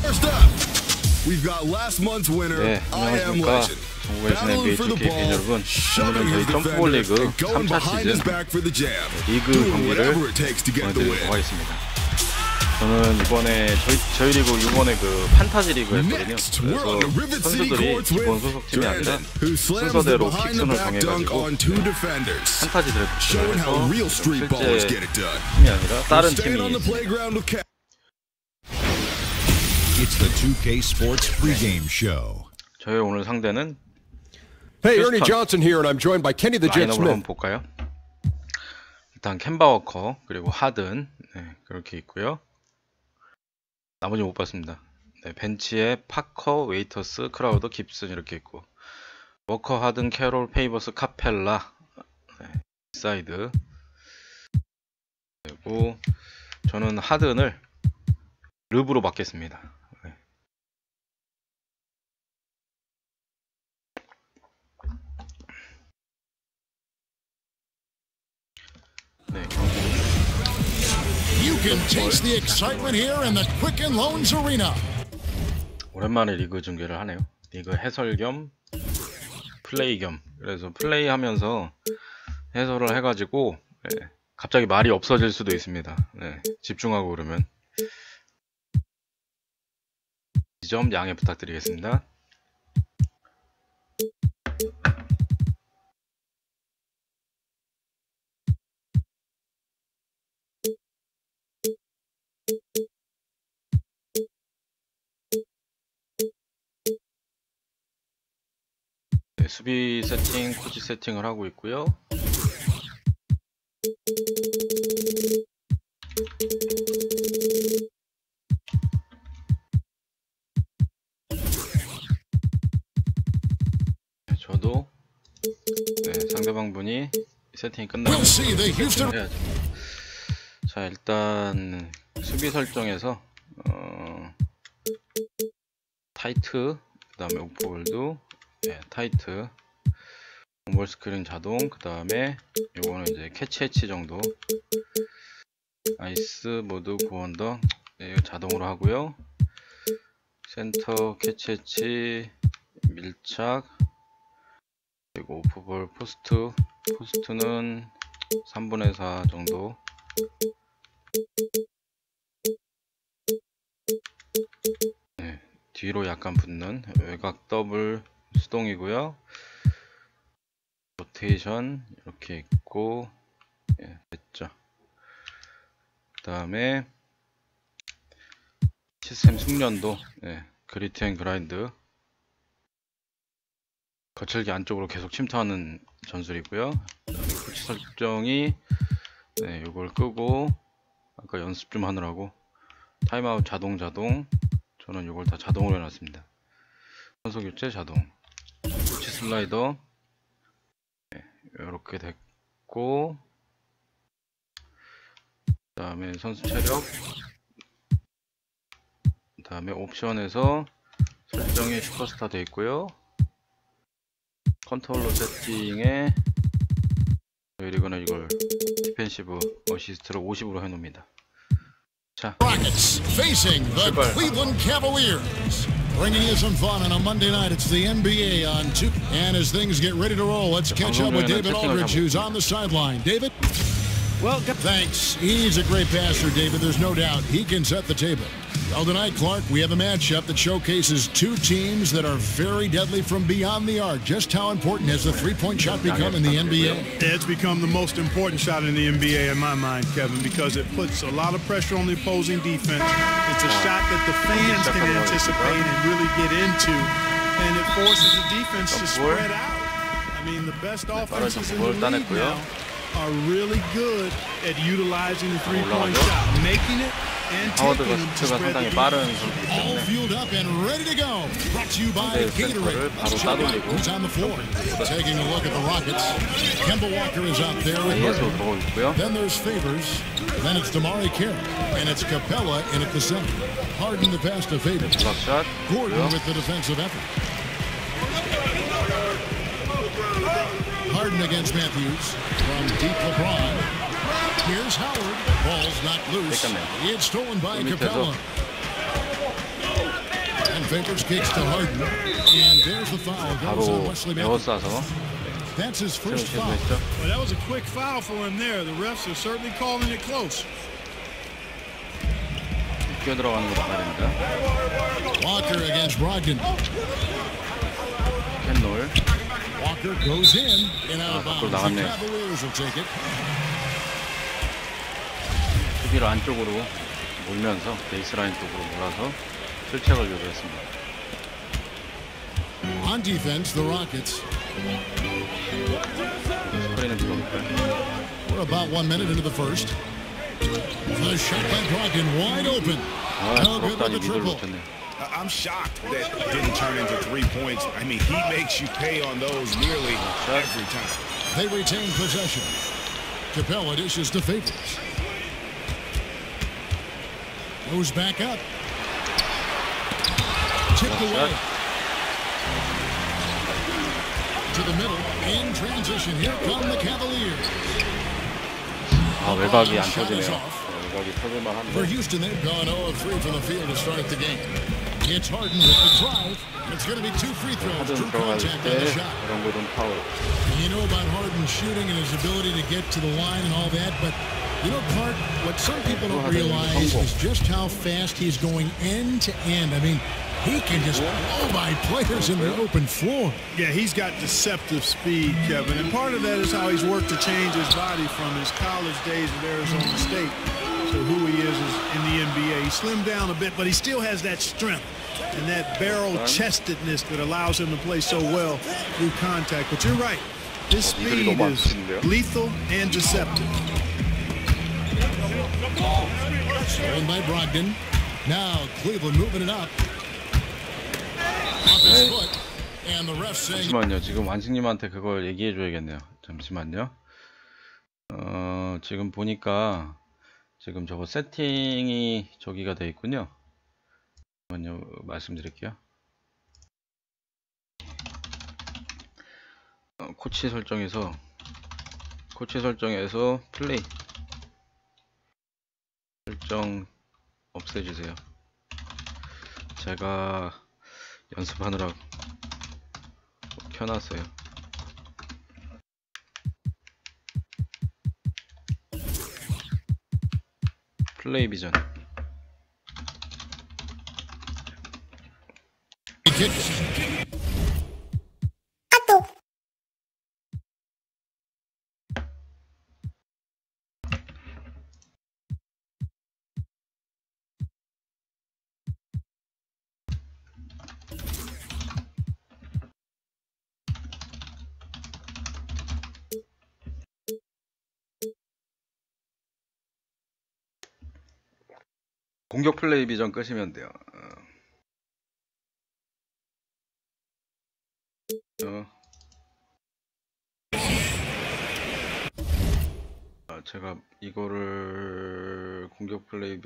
First up, we've got last month's winner. I am legend. NBA2K18 여러분, 오늘은 저희 점프볼리그 3차 시즌 리그 경기를 보여드리도록 하겠습니다. 저는 이번에 저희 리그 이번에 그 판타지 리그 했거든요. 그래서 선수들이 기본 소속팀이 아니라 순서대로 픽순을 정해가지고 판타지 드래프트를 해서 실제 팀이 아니라 다른 팀이 It's the 2K Sports pregame show. 저희 오늘 상대는 Hey, Ernie Johnson here, and I'm joined by Kenny the Jet 라인업을 Smith. 한번 볼까요? 일단 캔바 워커 그리고 하든 그렇게 있고요. 나머지 못 봤습니다. 벤치에 파커, 웨이터스, 크라우더, 깁슨 이렇게 있고 워커, 하든, 캐롤, 페이버스, 카펠라 사이드 그리고 저는 하든을 르브로 받겠습니다. You can taste the excitement here in the Quicken Loans Arena. 오랜만에 리그 중계를 하네요. 리그 해설 겸 플레이 겸. 그래서 플레이하면서 해설을 해가지고 갑자기 말이 없어질 수도 있습니다. 집중하고 그러면 이 점 양해 부탁드리겠습니다. 수비 세팅, 코치 세팅을 하고 있고요. 저도 상대방 분이 세팅이 끝나면 해야죠. 자, 일단 수비 설정에서 타이트, 그 다음에 오프홀드, 타이트, 볼 스크린 자동, 그 다음에 요거는 이제 캐치 해치 정도, 아이스 모드 고언더 이거 자동으로 하고요. 센터 캐치 해치, 밀착, 그리고 오프볼 포스트는 3분의 4 정도. 뒤로 약간 붙는 외곽 더블 수동이고요. 로테이션 이렇게 있고 됐죠. 그 다음에 시스템 숙련도 그리트 앤 그라인드 거칠기 안쪽으로 계속 침투하는 전술이고요. 코치 설정이 이걸 끄고 아까 연습 좀 하느라고 타임아웃 자동 저는 이걸 다 자동으로 해놨습니다. 선수 교체 자동, 코치 슬라이더 이렇게 됐고, 그 다음에 선수 체력, 그 다음에 옵션에서 설정이 슈퍼스타 되어 있고요. 컨트롤러 세팅에 저희 리그는 이걸 디펜시브 어시스트를 50으로 해놓습니다. 자, Rockets facing the Cleveland Cavaliers. Bringing you some fun on a Monday night. It's the NBA on 2. And as things get ready to roll, let's catch up with David Aldridge, who's on the sideline. David? Well, thanks. He's a great passer, David. There's no doubt he can set the table. Well, tonight, Clark, we have a matchup that showcases two teams that are very deadly from beyond the arc. Just how important has the three-point shot become in the NBA? It's become the most important shot in the NBA in my mind, Kevin, because it puts a lot of pressure on the opposing defense. It's a shot that the fans can anticipate and really get into, and it forces the defense to spread out. I mean, the best offenses in the league now are really good at utilizing the three-point shot, making it and taking them to spread the defense. All fueled up and ready to go. Brought to you by Gatorade. Let's check out who's on the floor. Taking a look at the Rockets. Kemba Walker is out there with Harden. Then there's Favors. Then it's Damari Carey. And it's Capella in at the center. Harden the pass to Favors. Gordon with the defensive effort. Harden against Matthews. From deep LeBron. Here's Howard. Ball's not loose. It's stolen by Capella. And Favors kicks to Harden. And there's the foul. Goes on Wesley Matthews. That's his first foul. Well, that was a quick foul for him there. The refs are certainly calling it close. Walker against Brogdon. 캔놀. Walker goes in and out of bounds. The Cavaliers will take it. 수비를 안쪽으로 몰면서 베이스라인 쪽으로 몰아서 실책을 유도했습니다. On defense, the Rockets. 스크린은 들어올까요? We're about 1 minute into the first. The shot by Brogdon wide open. No good with the triple. I'm shocked that didn't turn into 3 points. I mean, he makes you pay on those nearly every time. They retain possession. Capella dishes to Favors. Goes back up. Tipped away. To the middle. In transition. Here come the Cavaliers. 외곽이 안 터지네요. 외곽이 터질만 한데. For Houston, they've gone 0 of 3 from the field to start the game. It's Harden with the drive. It's going to be 2 free throws. True contact on the shot. You know about Harden shooting and his ability to get to the line and all that, but you know, Clark, what some people don't realize is just how fast he's going end to end. I mean, he can just blow by players in the open floor. Yeah, he's got deceptive speed, Kevin, and part of that is how he's worked to change his body from his college days at Arizona State to who he is in the NBA. He slimmed down a bit, but he still has that strength and that barrel-chestedness that allows him to play so well through contact. But you're right, his speed is lethal and deceptive. Stolen by Brogdon. Now Cleveland moving it up. Off his foot. And the ref saying. 잠시만요. 지금 완식님한테 그걸 얘기해 줘야겠네요. 잠시만요. 지금 보니까 지금 저거 세팅이 저기가 돼 있군요. 잠시만요. 말씀드릴게요. 코치 설정에서 플레이 설정 없애주세요. 제가 연습하느라 켜놨어요. 플레이 비전. 공격 플레이 비전 끄시면 돼요. 제가 이거를 공격 플레이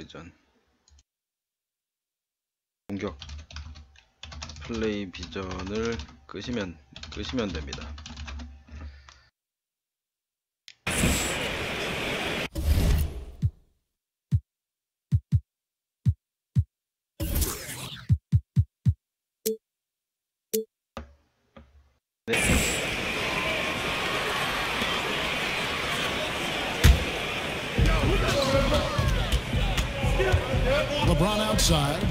비전을 끄시면 됩니다. 네. LeBron outside.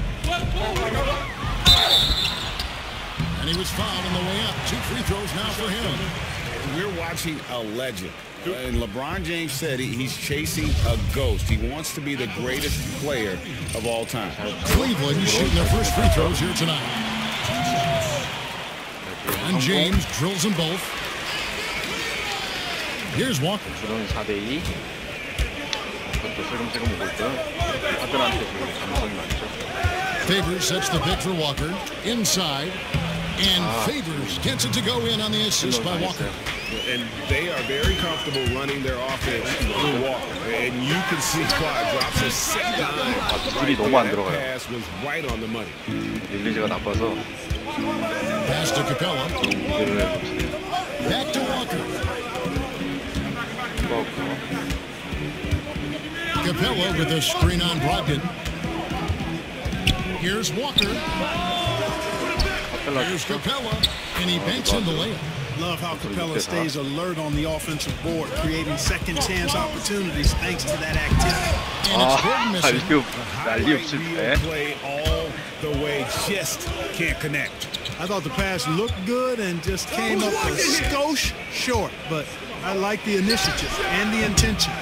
And he was fouled on the way up. 2 free throws now for him. We're watching a legend. And LeBron James said he's chasing a ghost. He wants to be the greatest player of all time. Cleveland shooting their first free throws here tonight. And James drills them both. Here's Walker. 주는 4대2. 그것도 슬금슬금 오고 있고요. 아들한테 좀 감성이 많죠. Favors sets the pick for Walker. Inside. And Favors gets it to go in on the assist by Walker. And they are very comfortable running their offense through Walker. And you can see why. Drops a sick dime. 딜이 너무 안 들어가요. Pass was right on the money. 릴리즈가 나빠서 Pass to Capella. 무대를 해봅시다. Back to Walker. Capella with a screen on Brogdon. Here's Walker. Here's Capella, and he banks in the layup. Love how Capella stays alert on the offensive board, creating second chance opportunities thanks to that activity. And it's Gordon missing. 난리 실패. Play all the way, just can't connect. I thought the pass looked good and just came up a skosh short, but I like the initiative and the intention.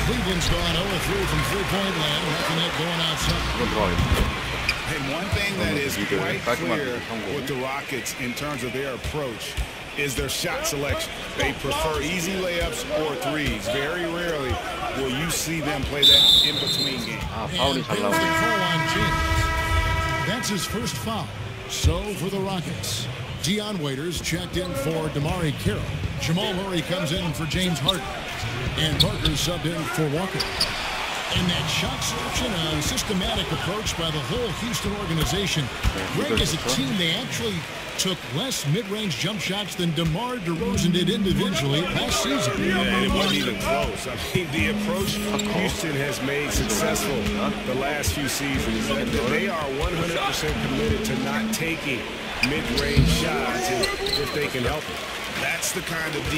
Cleveland's gone 0-3 from three-point land. Nothing yet going outside. And one thing that is quite clear with the Rockets in terms of their approach is their shot selection. They prefer easy layups or threes. Very rarely will you see them play that in-between game. And penalty call on James. That's his first foul. So for the Rockets, Dion Waiters checked in for Damari Carroll. Jamal Murray comes in for James Harden. And Parker subbed in for Walker. And that shot selection, a systematic approach by the whole Houston organization. Greg, as a team, they actually took less mid-range jump shots than DeMar DeRozan did individually last season. And it wasn't even close. I mean, the approach Houston has made successful the last few seasons. They are 100% committed to not taking mid-range shots if they can help it. That's the kind of D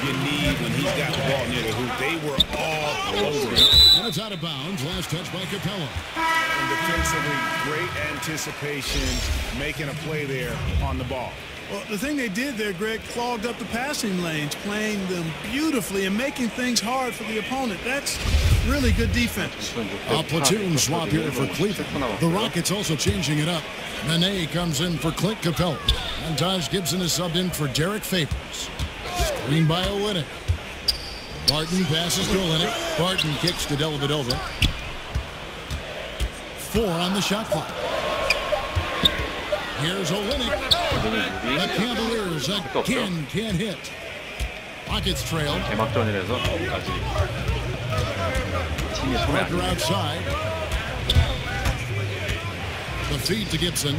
you need when he's got the ball near the hoop. They were all over it. And it's out of bounds. Last touch by Capella. And defensively, great anticipation, making a play there on the ball. Well, the thing they did there, Greg, clogged up the passing lanes, playing them beautifully and making things hard for the opponent. That's really good defense. A platoon swap here for Cleveland. The Rockets also changing it up. Nene comes in for Clint Capella. And Taj Gibson is subbed in for Derek Favors. Screen by Olynyk. Barton passes to Olynyk. Barton kicks to Dellavedova. 4 on the shot clock. Here's Olynyk. The Cavaliers again can't hit. Rockets trail. 개막전이라서 아직 팀이 손에 안 Parker outside. The feed to Gibson.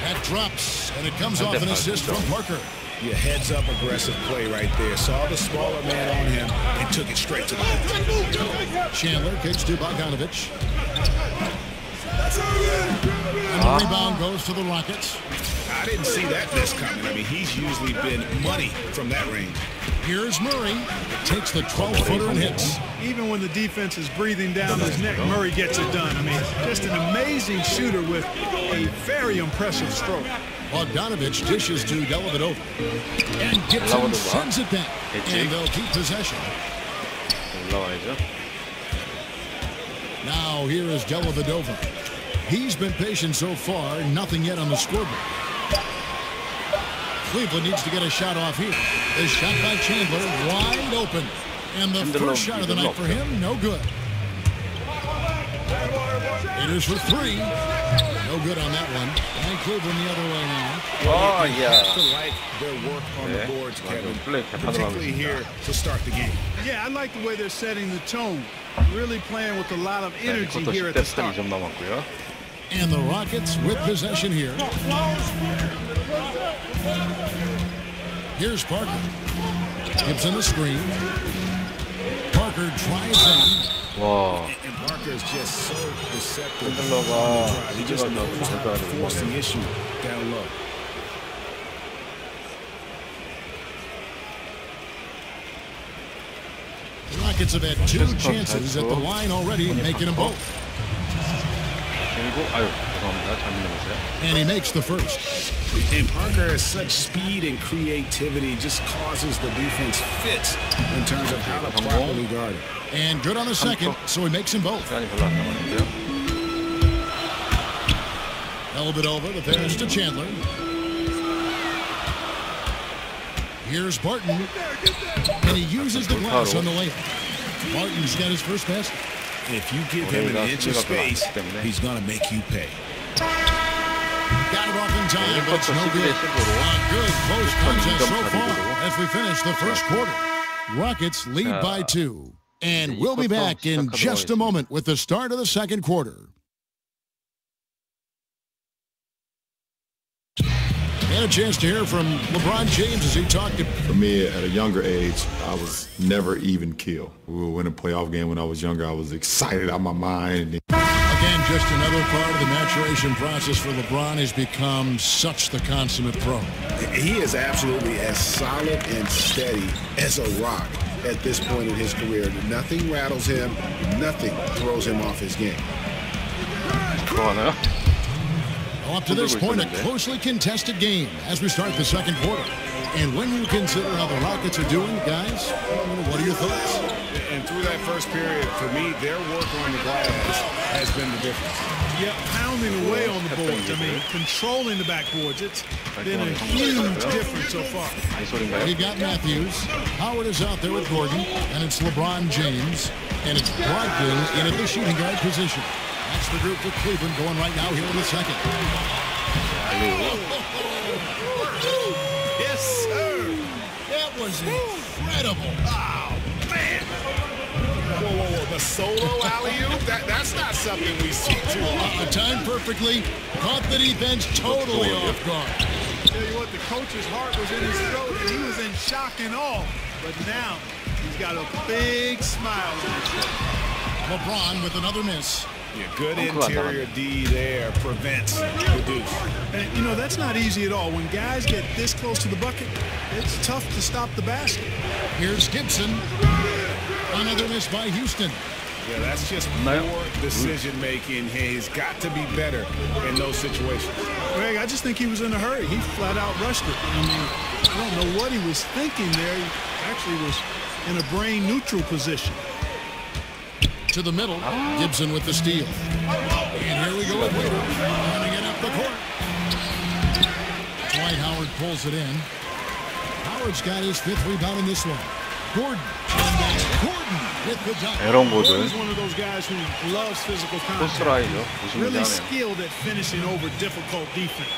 That drops, and it comes off an assist from Parker. Your heads-up aggressive play right there. Saw the smaller man on him and took it straight to the hoop. Chandler kicks to Bogdanovich. And the rebound goes to the Rockets. I didn't see that miss coming. I mean, he's usually been money from that range. Here's Murray. Takes the 12-footer and hits. Even when the defense is breathing down his neck, Murray gets it done. I mean, just an amazing shooter with a very impressive stroke. Bogdanovich dishes to Dellavedova. And Gibson sends it back. And they'll keep possession. Now here is Dellavedova. He's been patient so far. Nothing yet on the scoreboard. Cleveland needs to get a shot off here. The shot by Chandler, wide open. And the first shot of the night for him, no good. Raiders for 3. No good on that one. And Cleveland the other way now. Oh, You have to like their work on the boards, Kevin, particularly here to start the game. Yeah, I like the way they're setting the tone. Really playing with a lot of energy here at the start. And the Rockets with possession here. Here's Parker. Gibson the screen. Parker drives in. 와. And Parker is just so receptive. 샌들러가 Just forcing issue down low. The Rockets Rockets have had 2 chances at the line already, making them both. And he makes the first. And Parker has such speed and creativity, just causes the defense fits in terms of how to properly guard it. And good on the second, so he makes them both. Dellavedova, the pass to Chandler. Here's Barton, and he uses the glass on the layup. Barton's got his first basket. If you give him an inch of space, he's going to make you pay. Got it off in time, but it's no good. A good close contest so far as we finish the first quarter. Rockets lead by 2. And we'll be back in just a moment with the start of the second quarter. And a chance to hear from LeBron James as he talked to... For me, at a younger age, I was never even killed. We would win a playoff game when I was younger. I was excited out of my mind. Again, just another part of the maturation process for LeBron. He's become such the consummate pro. He is absolutely as solid and steady as a rock at this point in his career. Nothing rattles him. Nothing throws him off his game. Up to this point, a closely contested game as we start the second quarter. And when you consider how the Rockets are doing, guys, what are your thoughts? And through that first period, for me, their work on the glass has been the difference. Yeah, pounding away on the boards. I mean, controlling the backboards. It's been a huge difference so far. You got Matthews. Howard is out there with Gordon, and it's LeBron James, and it's Brogdon in at the shooting guard position. That's the group for Cleveland going right now here in the second. Yes, sir. That was incredible. Oh, man. Whoa. The solo alley-oop? That's not something we see too often. Timed perfectly. Caught the defense totally off guard. Tell you what, the coach's heart was in his throat, and he was in shock and awe. But now, he's got a big smile on his face. LeBron with another miss. Yeah, good interior D there prevents the deuce. And, you know, that's not easy at all. When guys get this close to the bucket, it's tough to stop the basket. Here's Gibson. Another miss by Houston. Yeah, that's just poor decision-making. He's got to be better in those situations. Greg, I just think he was in a hurry. He flat out rushed it. I mean, I don't know what he was thinking there. He actually was in a brain-neutral position. To the middle, Gibson with the steal. And here we go with Waiter, running it up the court. Dwight Howard pulls it in. Howard's got his 5th rebound in this one. Gordon with the dunk. He's one of those guys who loves physical contact. Really skilled at finishing over difficult defense.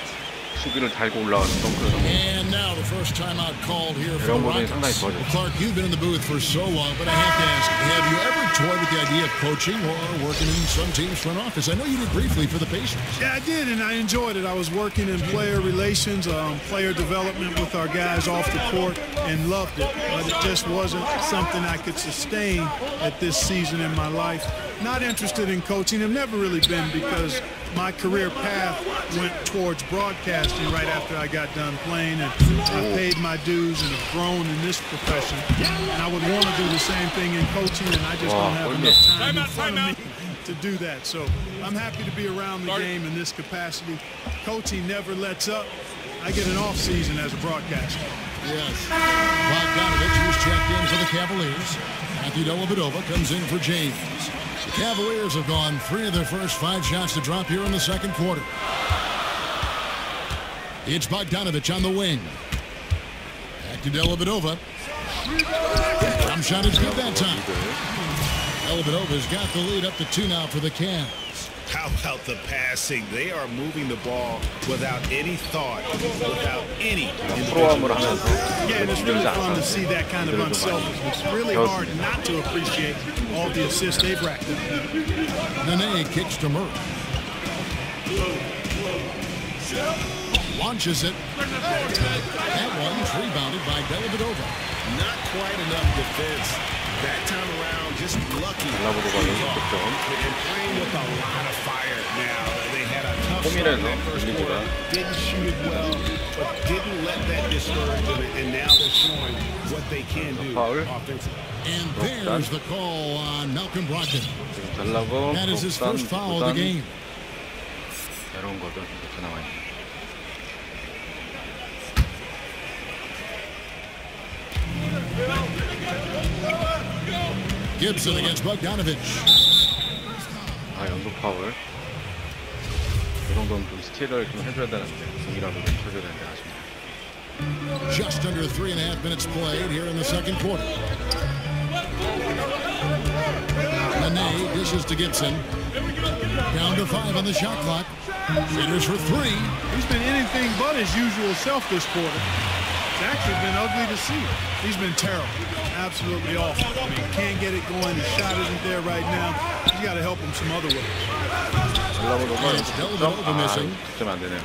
수비를 달고 올라가는 덩크를. And now the first timeout called here for the Rockets. Well, Clark, you've been in the booth for so long, but I have to ask, have you ever toyed with the idea of coaching or working in some team's front office? I know you did briefly for the Pacers. Yeah, I did, and I enjoyed it. I was working in player relations, player development with our guys off the court, and loved it. But it just wasn't something I could sustain at this season in my life. Not interested in coaching. I've never really been, because my career path went towards broadcasting right after I got done playing, and I paid my dues and have grown in this profession. And I would want to do the same thing in coaching, and I just don't have enough time in front of me to do that. So I'm happy to be around the game in this capacity. Coaching never lets up. I get an off season as a broadcaster. Yes. Bogdanovich, who's checked in for the Cavaliers. Matthew Dellavedova comes in for James. The Cavaliers have gone 3 of their first 5 shots to drop here in the second quarter. It's Bogdanovich on the wing. Back to Dellavedova. Jump shot is good that time. Dellavedova's got the lead up to 2 now for the Cavs. How about the passing? They are moving the ball without any thought, without any individual. Yeah, and it's really fun to see that kind of unselfishness. It's really hard not to appreciate all the assists they've racked up. Nene kicks to Murray. Launches it. That one's rebounded by Dellavedova. Not quite enough defense. That time around, just lucky. And playing with a lot of fire now. They had a tough 호밀에서 빌리지가 Didn't shoot it well, but didn't let that discourage them, and now they're showing what they can do offensively. And there's the call on Malcolm Brogdon. 달라고 That is his first foul of the game. 이런 것들 이렇게 나와 있네. Gibson against Bogdanovich. 아, 연속 파울. 이 정도는 좀 스틸을 좀 해줘야 되는데 공이라도 좀 쳐줘야 되는데 아쉽네요. Just under 3.5 minutes played here in the second quarter. Nene dishes to Gibson. Down to 5 on the shot clock. Shooter's for 3. He's been anything but his usual self this quarter. It's actually been ugly to see. He's been terrible. Absolutely awful. I mean, can't get it going. His shot isn't there right now. You got to help him some other ways. And it's Dellavedova missing. 좀 안 되네요.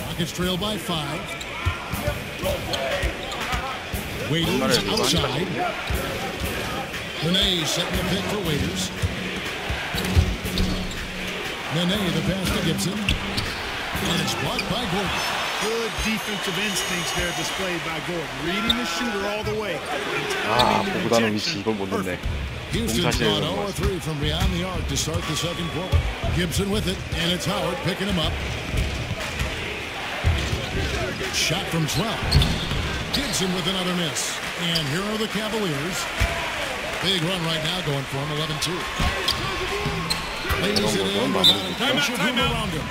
Rockets trail by 5. Waiters outside. Nene setting the pick for Waiters. Nene the pass to Gibson. And it's blocked by Gordon. Good defensive instincts there displayed by Gordon. Reading the shooter all the way. 아, 보고다는 위치 이걸 못 넣네. Houston's gone 0-3 from beyond the arc to start the second quarter. Gibson with it, and it's Howard picking him up. Shot from 12. Gibson with another miss. And here are the Cavaliers. Big run right now going for him, 11-2. Lays it in without a bunch of room around him.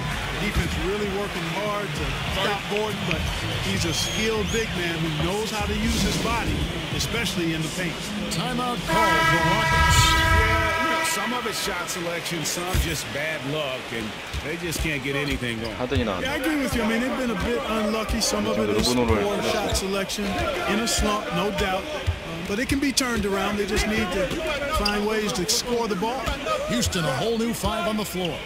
Defense really working hard to stop Gordon, but he's a skilled big man who knows how to use his body, especially in the paint. Timeout call for Rockets. Yeah, you know, some of it's shot selection, some just bad luck, and they just can't get anything going. 하든이 나왔네. Yeah, I agree with you. I mean, they've been a bit unlucky. Some of it is poor shot selection, in a slump, no doubt. But it can be turned around. They just need to find ways to score the ball. Houston, a whole new 5 on the floor.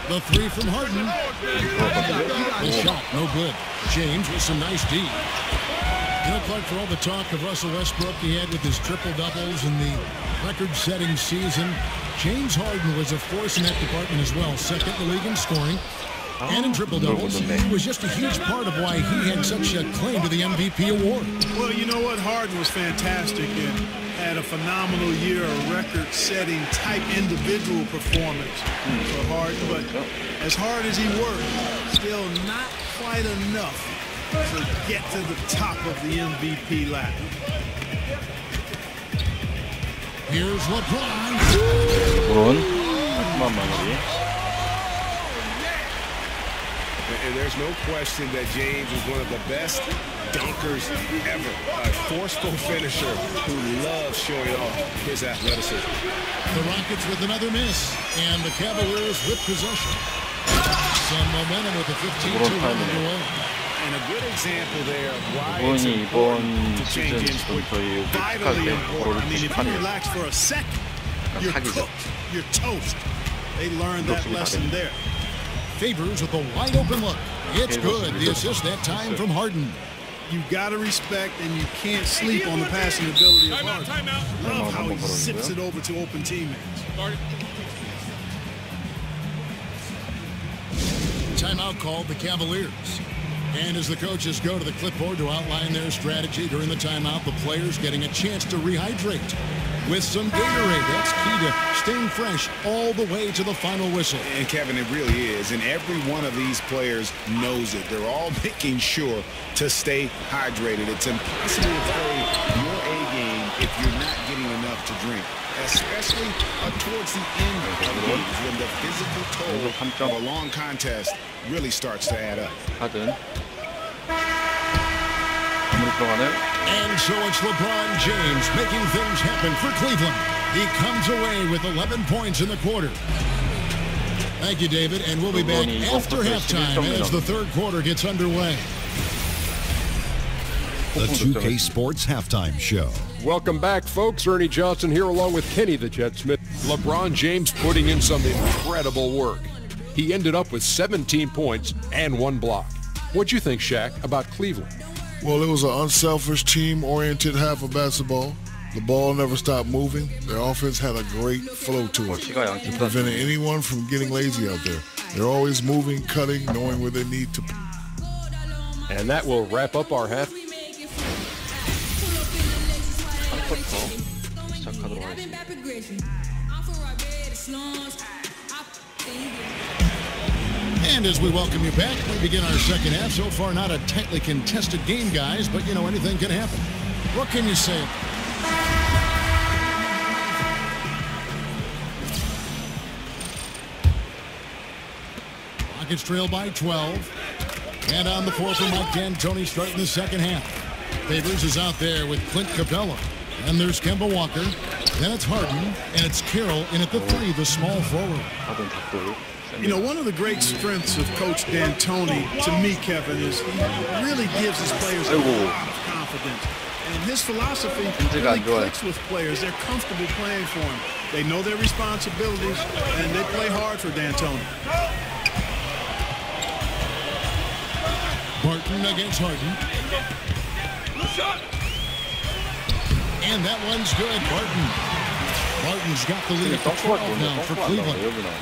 The 3 from Harden. The shot, no good. James with some nice D. You know, Clark, for all the talk of Russell Westbrook he had with his triple-doubles in the record-setting season, James Harden was a force in that department as well. Second in the league in scoring and in triple-doubles. He was just a huge part of why he had such a claim to the MVP award. Well, you know what? Harden was fantastic and had a phenomenal year, a record-setting type individual performance for Harden. But as hard as he worked, still not quite enough to get to the top of the MVP ladder. Here's LeBron. 깔끔한 마무리. And there's no question that James is one of the best dunkers ever. A forceful finisher who loves showing off his athleticism. The Rockets with another miss, and the Cavaliers with possession. Some momentum with the 15-2 run underway. And a good example there of why 이번이 이번 시즌 지금 저희 우승할 때 I mean, if you relax for a second, you're cooked, you're toast. They learned that lesson there. Favors with a wide open look. It's good. The assist that time from Harden. You got to respect and you can't sleep on the passing ability of Harden. Love how he zips it over to open teammates. Timeout called the Cavaliers. And as the coaches go to the clipboard to outline their strategy during the timeout, the players getting a chance to rehydrate with some Gatorade. That's key to staying fresh all the way to the final whistle. And Kevin, it really is. And every one of these players knows it. They're all making sure to stay hydrated. It's impossible to play your A game if you're not getting enough to drink, especially towards the end of the games when the physical toll of a long contest really starts to add up. 하든. 들어가는. And so it's LeBron James making things happen for Cleveland. He comes away with 11 points in the quarter. Thank you, David, and we'll be back after halftime as the third quarter gets underway. The 2K Sports Halftime Show. Welcome back, folks. Ernie Johnson here along with Kenny the Jet Smith. LeBron James putting in some incredible work. He ended up with 17 points and 1 block. What'd you think, Shaq, about Cleveland? Well, it was an unselfish, team-oriented half of basketball. The ball never stopped moving. Their offense had a great flow to it. It prevented anyone from getting lazy out there. They're always moving, cutting, knowing where they need to. And that will wrap up our half. 3쿼터 시작하도록 하겠습니다. And as we welcome you back, we begin our second half. So far, not a tightly contested game, guys, but, you know, anything can happen. What can you say? Rockets trail by 12. And on the floor for Mike D'Antoni starting the second half. Favors is out there with Clint Capella. And there's Kemba Walker. Then it's Harden. And it's Carroll in at the three, the small forward. You know, one of the great strengths of Coach D'Antoni, to me, Kevin, is he really gives his players a lot of confidence. And his philosophy really clicks with players. They're comfortable playing for him. They know their responsibilities, and they play hard for D'Antoni. Barton against Harden. And that one's good. Barton's got the lead at 12 now for Cleveland.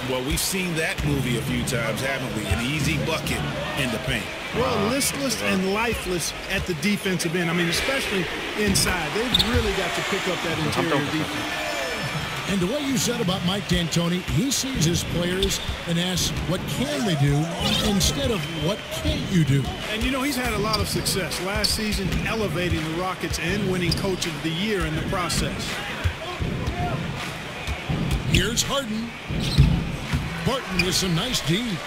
Well, we've seen that movie a few times, haven't we? An easy bucket in the paint. Well, listless and lifeless at the defensive end. I mean, especially inside. They've really got to pick up that interior defense. And to what you said about Mike D'Antoni, he sees his players and asks, what can they do, instead of what can't you do? And, you know, he's had a lot of success last season elevating the Rockets and winning Coach of the Year in the process. Here's Harden. Barton with some nice D.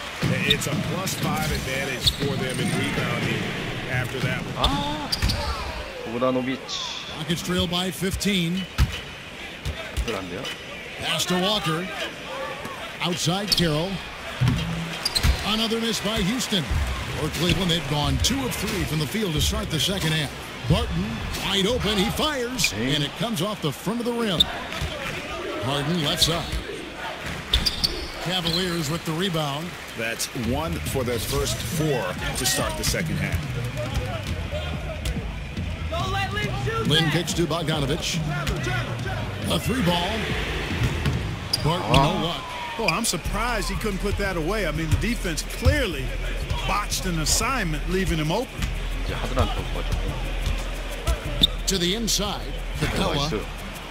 It's a +5 advantage for them in rebounding after that one. Rockets trail by 15. Pass to Walker. Outside Carroll. Another miss by Houston. For Cleveland, they've gone 2 of 3 from the field to start the second half. Barton, wide open, he fires, and it comes off the front of the rim. Harden left side. Cavaliers with the rebound. That's 1 for their first 4 to start the second half. Lynn kicks to Bogdanovich. A 3-ball. Barton, no luck. Boy, I'm surprised he couldn't put that away. I mean, the defense clearly botched an assignment, leaving him open. To the inside, Capella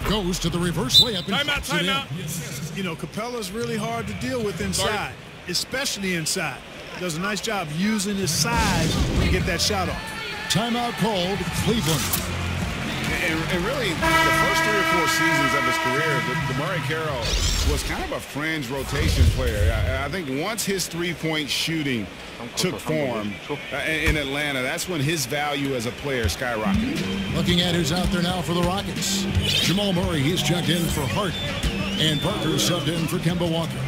goes to the reverse layup and puts it in. You know, Capella's really hard to deal with inside, especially inside. Does a nice job using his size to get that shot off. Timeout called, Cleveland. And really, the first 3 or 4 seasons of his career, DeMarre Carroll was kind of a fringe rotation player. I think once his three-point shooting took form in Atlanta, that's when his value as a player skyrocketed. Looking at who's out there now for the Rockets. Jamal Murray, he's checked in for Harden. And Parker subbed in for Kemba Walker.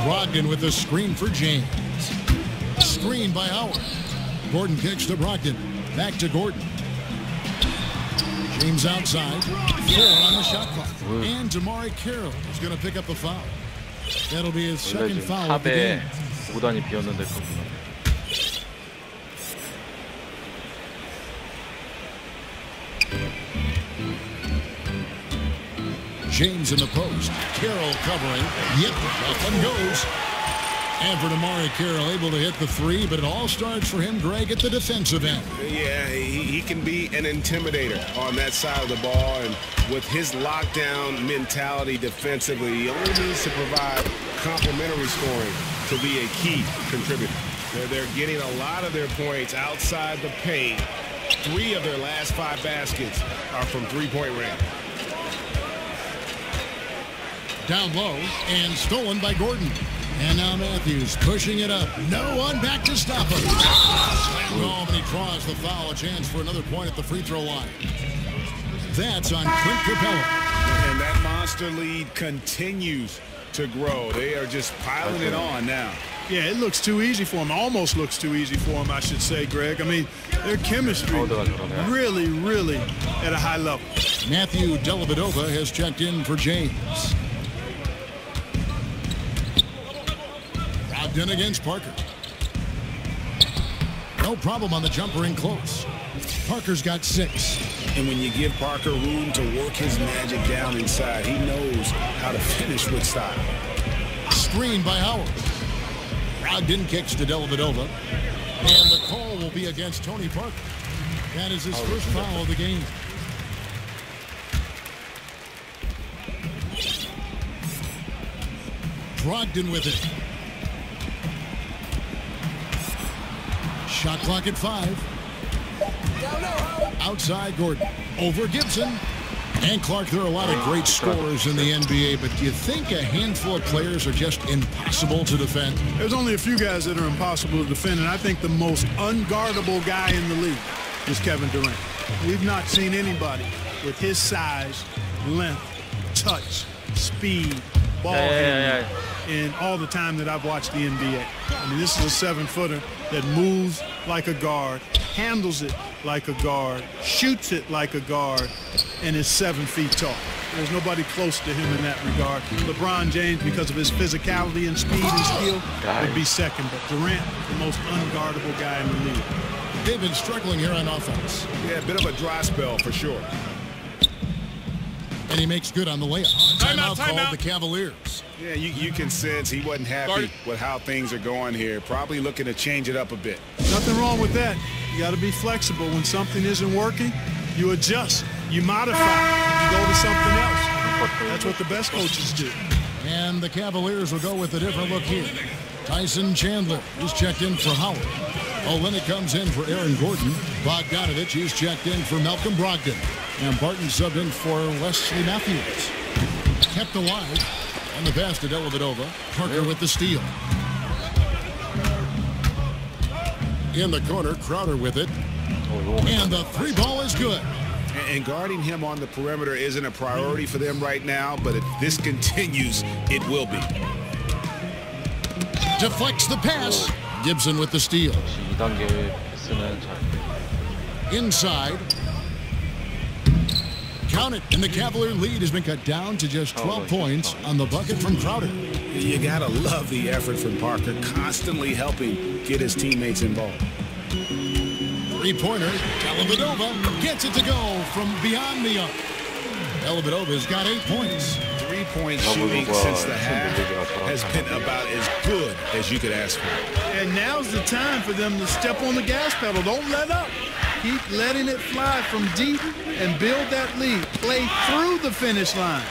Brogdon with the screen for James. Screen by Howard. Gordon kicks to Brogdon. Back to Gordon. James outside. 4 on the shot clock. And DeMarre Carroll is going to pick up a foul. That'll be his second foul of the game. 5단이 비었는데 그렇구나. James in the post. Carroll covering. Yep, up and goes. And for DeMarre Carroll, able to hit the 3, but it all starts for him, Greg, at the defensive end. Yeah, he can be an intimidator on that side of the ball, and with his lockdown mentality defensively, he only needs to provide complementary scoring to be a key contributor. They're getting a lot of their points outside the paint. 3 of their last 5 baskets are from three-point range. Down low and stolen by Gordon. And now Matthews pushing it up. No one back to stop him. Slam home, and he draws the foul. A chance for another point at the free throw line. That's on Clint Capella. And that monster lead continues to grow. They are just piling it on now. Yeah, it looks too easy for him. Almost looks too easy for him, I should say, Greg. I mean, their chemistry really at a high level. Matthew Dellavedova has checked in for James. Brogdon against Parker. No problem on the jumper in close. Parker's got 6. And when you give Parker room to work his magic down inside, he knows how to finish with style. Screen by Howard. Brogdon kicks to Dellavedova. And the call will be against Tony Parker. That is his first foul of the game. Brogdon with it. Shot clock at 5. Outside Gordon. Over Gibson. And Clark, there are a lot of great scorers in the NBA, but do you think a handful of players are just impossible to defend? There's only a few guys that are impossible to defend, and I think the most unguardable guy in the league is Kevin Durant. We've not seen anybody with his size, length, touch, speed, ball handling in all the time that I've watched the NBA. I mean, this is a 7-footer that moves like a guard, handles it like a guard, shoots it like a guard, and is 7 feet tall. There's nobody close to him in that regard. LeBron James, because of his physicality and speed and skill, would be second. But Durant, the most unguardable guy in the league. They've been struggling here on offense. Yeah, a bit of a dry spell for sure. And he makes good on the layup. Timeout called the Cavaliers. Yeah, you can sense he wasn't happy with how things are going here. Probably looking to change it up a bit. Nothing wrong with that. You got to be flexible. When something isn't working, you adjust, you modify, you go to something else. That's what the best coaches do. And the Cavaliers will go with a different look here. Tyson Chandler is checked in for Howard. Olynyk comes in for Aaron Gordon. Bogdanovich is checked in for Malcolm Brogdon. And Barton subbed in for Wesley Matthews. Kept alive. And the pass to Dellavedova. Parker with the steal. In the corner, Crowder with it. And the 3-ball is good. And guarding him on the perimeter isn't a priority for them right now, but if this continues, it will be. Deflects the pass. Gibson with the steal. Inside. Count it, and the Cavalier lead has been cut down to just 12 points on the bucket from Crowder. You gotta love the effort from Parker, constantly helping get his teammates involved. Three-pointer, Dellavedova gets it to go from beyond the arc. Dellavedova's got 8 points. 3-point shooting since the half has been about as good as you could ask for. And now's the time for them to step on the gas pedal. Don't let up. Keep letting it fly from deep and build that lead. Play through the finish line,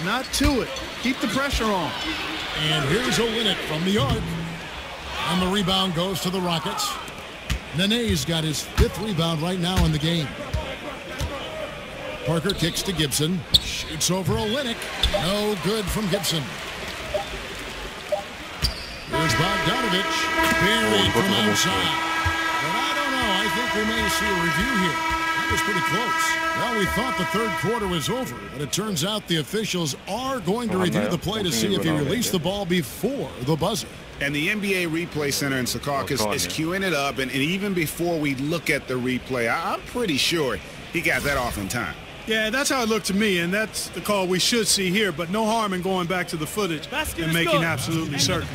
not to it. Keep the pressure on. And here's Olynyk from the arc. And the rebound goes to the Rockets. Nene's got his 5th rebound right now in the game. Parker kicks to Gibson. Shoots over Olynyk. No good from Gibson. Here's Bogdanovich. Buried from outside. But I don't know. I think we may see a review here. That was pretty close. Well, we thought the third quarter was over, but it turns out the officials are going to review the play to see if he released the ball before the buzzer. And the NBA Replay Center in Secaucus is queuing it up, and even before we look at the replay, I'm pretty sure he got that off in time. Yeah, that's how it looked to me, and that's the call we should see here, but no harm in going back to the footage and making absolutely certain.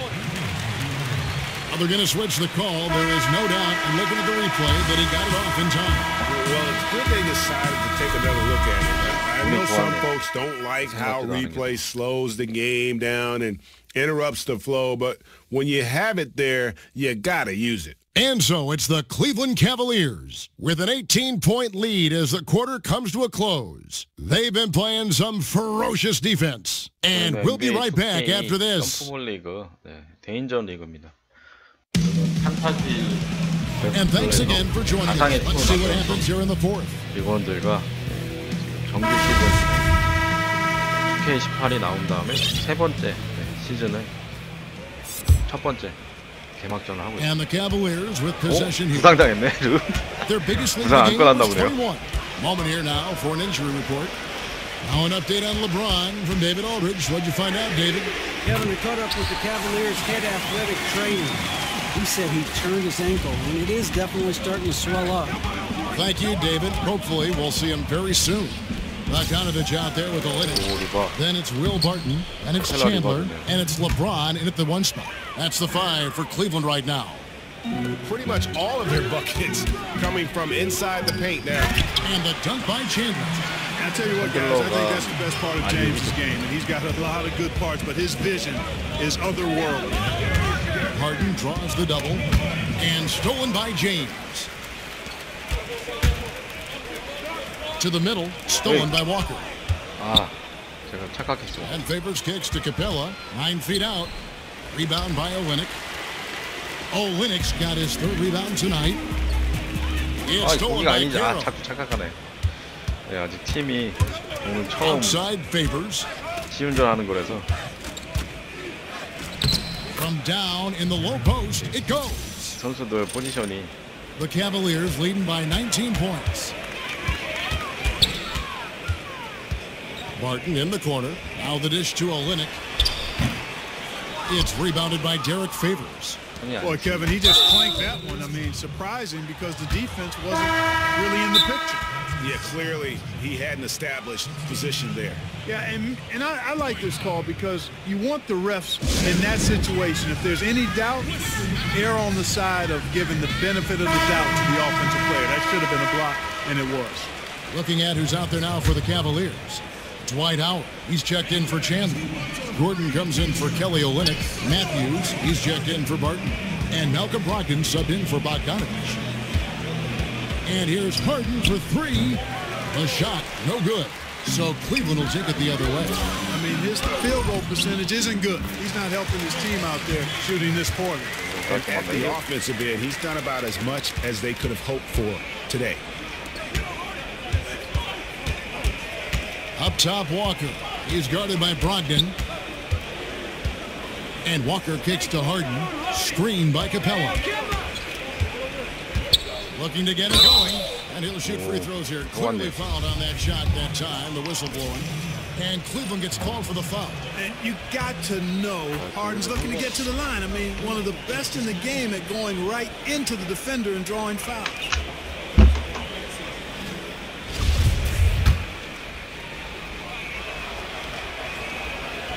Well, they're going to switch the call. There is no doubt, and looking at the replay, that he got it off in time. Well, it's good they decided to take another look at it. I know some folks don't like how replay slows the game down and interrupts the flow, but when you have it there, you got to use it. And so it's the Cleveland Cavaliers with an 18-point lead as the quarter comes to a close. They've been playing some ferocious defense. And we'll be right back after this. 점프볼리그, 대인전 리그입니다. And thanks again for joining us. Let's see what happens here in the fourth. 직원들과 정규 시즌 2K18이 나온 다음에 세 번째 시즌을 첫 번째 개막전을 하고 있습니다. And the Cavaliers with possession here. 부상당했네. Their biggest lead 부상 안 끝났나 was 보네요. 21. Moment here now for an injury report. Now an update on LeBron from David Aldridge. What'd you find out, David? Kevin, we caught up with the Cavaliers' head athletic trainer. He said he turned his ankle, and it is definitely starting to swell up. Thank you, David. Hopefully we'll see him very soon. Bogdanovich out there with Olynyk. Then it's Will Barton, and it's Chandler, and it's LeBron in at the 1 spot. That's the 5 for Cleveland right now. Pretty much all of their buckets coming from inside the paint now. And the dunk by Chandler. I tell you what, guys, I think that's the best part of James' game. And he's got a lot of good parts, but his vision is otherworldly. Harden draws the double. And stolen by James. To the middle. Stolen by Walker. 아, 제가 착각했어요. And Favors kicks to Capella. 9 feet out. Rebound by Olynyk. Olynyk's got his third rebound tonight. It's stolen by Carroll. 자꾸 착각하네. 네, 아직 팀이 오늘 처음 Outside Favors. 시운전하는 거라서. From down in the low post, it goes. 선수들 포지션이. The Cavaliers leading by 19 points. Barton in the corner. Now the dish to Olynyk. It's rebounded by Derek Favors. Boy, Kevin, he just clanked that one. I mean, surprising because the defense wasn't really in the picture. Yeah, clearly he hadn't established position there. Yeah, and I like this call because you want the refs in that situation. If there's any doubt, err on the side of giving the benefit of the doubt to the offensive player. That should have been a block, and it was. Looking at who's out there now for the Cavaliers. Dwight Howard, he's checked in for Chandler. Gordon comes in for Kelly Olynyk. Matthews, he's checked in for Barton. And Malcolm Brogdon subbed in for Bogdanovich. And here's Harden for 3. The shot, no good. So Cleveland will take it the other way. I mean, his field goal percentage isn't good. He's not helping his team out there shooting this poorly. And at the offensive end, he's done about as much as they could have hoped for today. Up top, Walker. He's guarded by Brogdon. And Walker kicks to Harden. Screened by Capella. Looking to get it going. And he'll shoot free throws here. Clearly fouled on that shot that time. The whistle blowing. And Cleveland gets called for the foul. And you got to know Harden's looking to get to the line. I mean, one of the best in the game at going right into the defender and drawing fouls.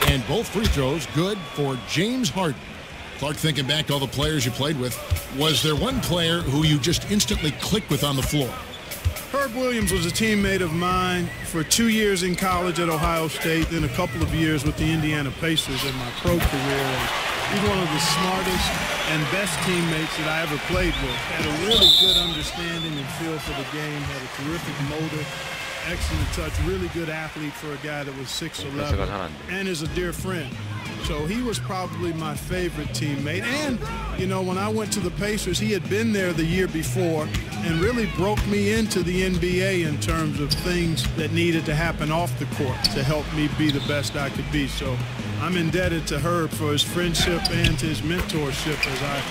And both free throws good for James Harden. Clark, thinking back to all the players you played with, was there one player who you just instantly clicked with on the floor? Herb Williams was a teammate of mine for 2 years in college at Ohio State, then a couple of years with the Indiana Pacers in my pro career. And he's one of the smartest and best teammates that I ever played with. Had a really good understanding and feel for the game, had a terrific motor. Excellent touch, really good athlete for a guy that was 6'11", and is a dear friend. So he was probably my favorite teammate. And, you know, when I went to the Pacers, he had been there the year before and really broke me into the NBA in terms of things that needed to happen off the court to help me be the best I could be. So I'm indebted to Herb for his friendship and his mentorship as I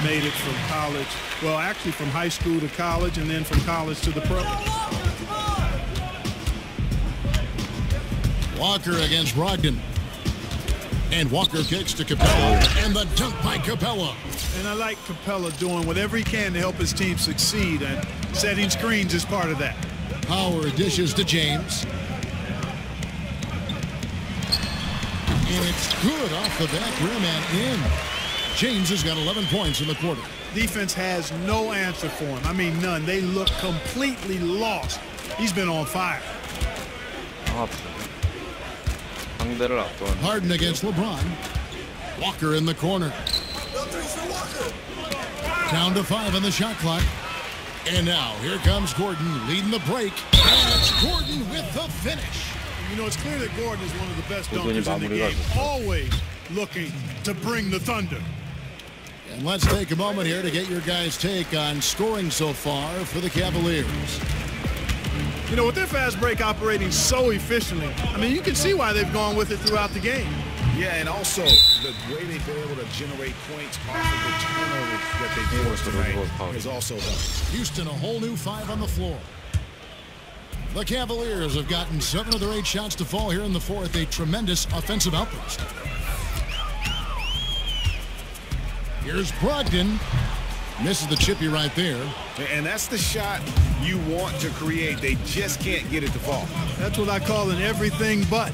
made it from college. Well, actually from high school to college and then from college to the pro. Walker against Brogdon. And Walker kicks to Capella. And the dunk by Capella. And I like Capella doing whatever he can to help his team succeed. And setting screens is part of that. Howard dishes to James. And it's good off the back rim and in. James has got 11 points in the quarter. Defense has no answer for him. I mean, none. They look completely lost. He's been on fire. Harden against LeBron. Walker in the corner. Down to 5 on the shot clock. And now here comes Gordon leading the break. And it's Gordon with the finish. You know, it's clear that Gordon is one of the best dunkers in the game. Always looking to bring the thunder. And let's take a moment here to get your guys' take on scoring so far for the Cavaliers. You know, with their fast break operating so efficiently, I mean, you can see why they've gone with it throughout the game. Yeah, and also the way they've been able to generate points off of the turnovers that they forced tonight has also helped. Houston, a whole new 5 on the floor. The Cavaliers have gotten 7 of their 8 shots to fall here in the fourth, a tremendous offensive outburst. Here's Brogdon. Misses the chippy right there. And that's the shot you want to create. They just can't get it to fall. That's what I call an everything but.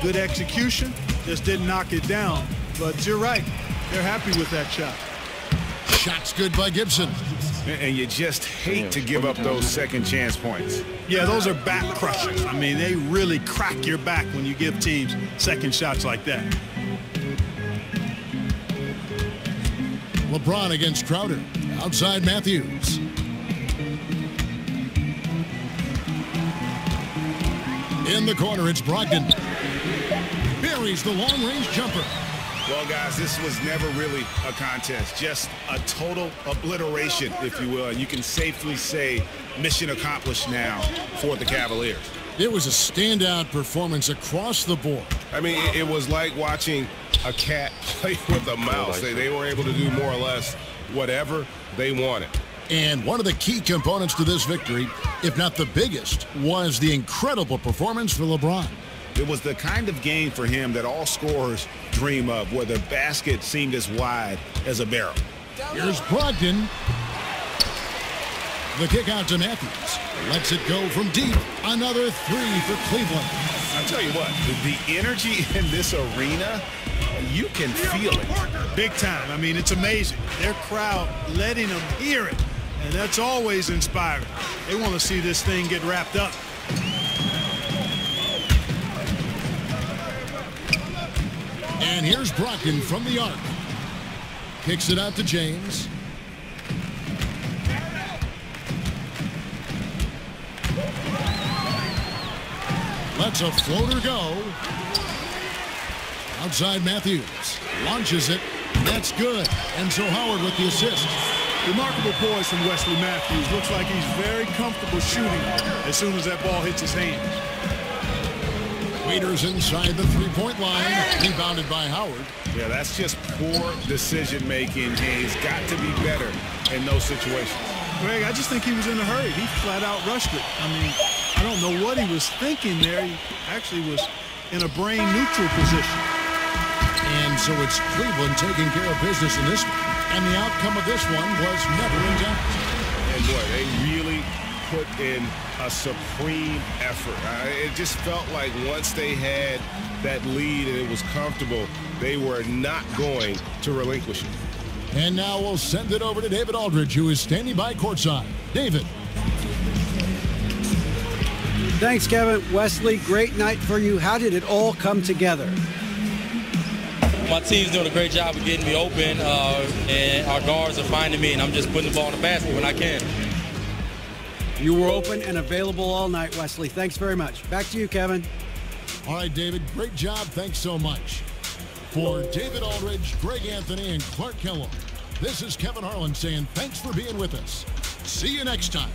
Good execution, just didn't knock it down. But you're right, they're happy with that shot. Shot's good by Gibson. And you just hate to give up those second chance points. Yeah, those are back crushers. I mean, they really crack your back when you give teams second shots like that. LeBron against Crowder. Outside Matthews. In the corner, it's Brogdon. Buries the long-range jumper. Well, guys, this was never really a contest, just a total obliteration, if you will. And you can safely say mission accomplished now for the Cavaliers. It was a standout performance across the board. I mean, it was like watching a cat play with a mouse. They were able to do more or less whatever they wanted. And one of the key components to this victory, if not the biggest, was the incredible performance for LeBron. It was the kind of game for him that all scorers dream of, where the basket seemed as wide as a barrel. Here's Brogdon. The kick out to Matthews. Lets it go from deep. Another three for Cleveland. I'll tell you what, the energy in this arena, you can feel it. Big time. I mean, it's amazing. Their crowd letting them hear it. And that's always inspiring. They want to see this thing get wrapped up. And here's Brogdon from the arc. Kicks it out to James. Lets a floater go. Outside Matthews. Launches it. That's good. And so Howard with the assist. Remarkable poise from Wesley Matthews. Looks like he's very comfortable shooting as soon as that ball hits his hands. Waiters inside the three-point line. Rebounded by Howard. Yeah, that's just poor decision-making. He's got to be better in those situations. Greg, I just think he was in a hurry. He flat out rushed it. I mean, I don't know what he was thinking there. He actually was in a brain-neutral position. And so it's Cleveland taking care of business in this one. And the outcome of this one was never in doubt. And boy, they really put in a supreme effort. It just felt like once they had that lead and it was comfortable, they were not going to relinquish it. And now we'll send it over to David Aldridge, who is standing by courtside. David. Thanks, Kevin. Wesley, great night for you. How did it all come together? My team's doing a great job of getting me open, and our guards are finding me, and I'm just putting the ball in the basket when I can. You were open and available all night, Wesley. Thanks very much. Back to you, Kevin. All right, David, great job. Thanks so much. For David Aldridge, Greg Anthony, and Clark Kellogg, this is Kevin Harlan saying thanks for being with us. See you next time.